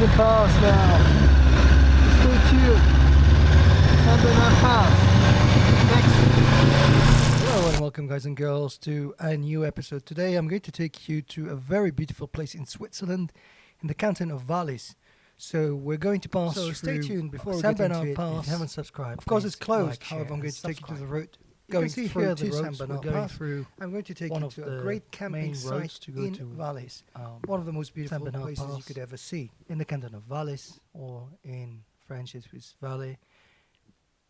mountain pass now. Stay tuned. San Bernard Pass. Next. Hello and welcome guys and girls to a new episode. Today I'm going to take you to a very beautiful place in Switzerland in the canton of Valais. So we're going to pass through stay tuned before we San get into Bernard it. Pass. If you haven't subscribed, Of course it's please closed, like, however share, I'm going and to take you to the subscribe. road You going can see through here to the San roads we're Bernard going Pass. through. I'm going to take One you of to a the great camping main site roads to go in to, Valais. One of the most beautiful San Bernard places you Pass. could ever see in the canton of Valais, or in French it's Valais.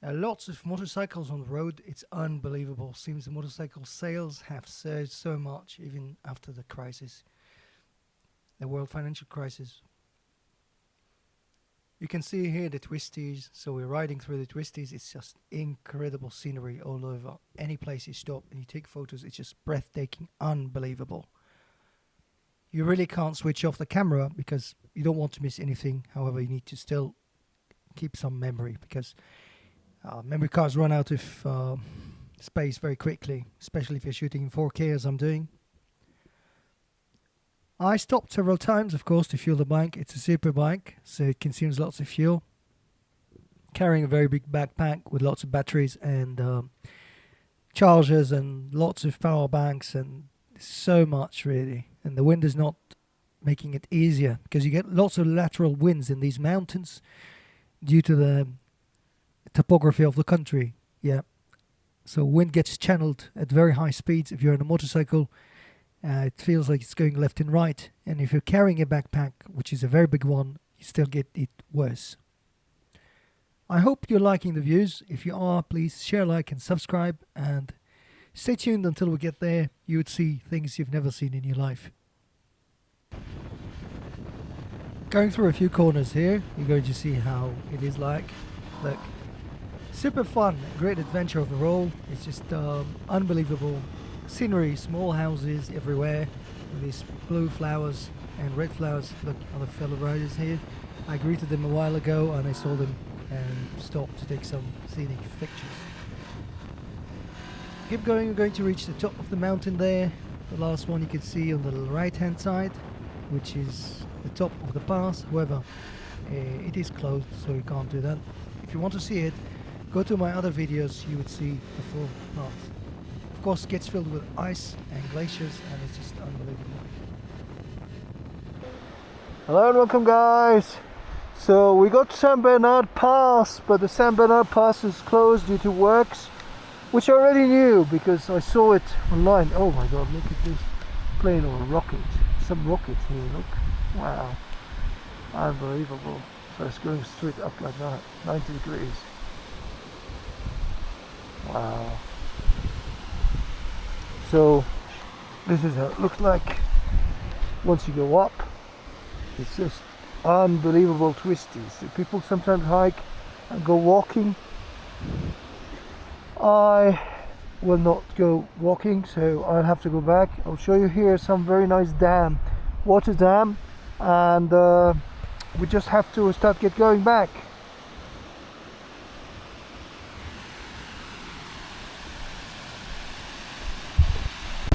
Lots of motorcycles on the road. It's unbelievable. Seems the motorcycle sales have surged so much even after the crisis, the world financial crisis. You can see here the twisties. So we're riding through the twisties. It's just incredible scenery all over. Any place you stop and you take photos, it's just breathtaking, unbelievable. You really can't switch off the camera because you don't want to miss anything. However, you need to still keep some memory because memory cards run out of space very quickly, especially if you're shooting in 4K as I'm doing. I stopped several times, of course, to fuel the bike. It's a Superbike, so it consumes lots of fuel. Carrying a very big backpack with lots of batteries and chargers and lots of power banks and so much really. And the wind is not making it easier because you get lots of lateral winds in these mountains due to the topography of the country. Yeah, so wind gets channeled at very high speeds. If you're on a motorcycle, it feels like it's going left and right, and if you're carrying a backpack, which is a very big one, you still get it worse. I hope you're liking the views. If you are, please share, like and subscribe, and stay tuned until we get there. You would see things you've never seen in your life. Going through a few corners here, you're going to see how it is like. Look, super fun, great adventure overall. It's just unbelievable scenery, small houses everywhere with these blue flowers and red flowers. Look, other fellow riders here. I greeted them a while ago and I saw them and stopped to take some scenic pictures. Keep going, we're going to reach the top of the mountain there. The last one you can see on the right hand side, which is the top of the pass. However, it is closed, so you can't do that. If you want to see it, go to my other videos, you would see the full path. Of course, it gets filled with ice and glaciers, and it's just unbelievable. Hello and welcome, guys. So we got San Bernard Pass, but the San Bernard Pass is closed due to works, which I already knew because I saw it online. Oh my God, look at this plane or a rocket. Some rockets here, look. Wow, unbelievable. So it's going straight up like that, 90 degrees. Wow. So this is how it looks like once you go up. It's just unbelievable twisties. So people sometimes hike and go walking. I will not go walking, so I'll have to go back. I'll show you here some very nice water dam, and we just have to get going back.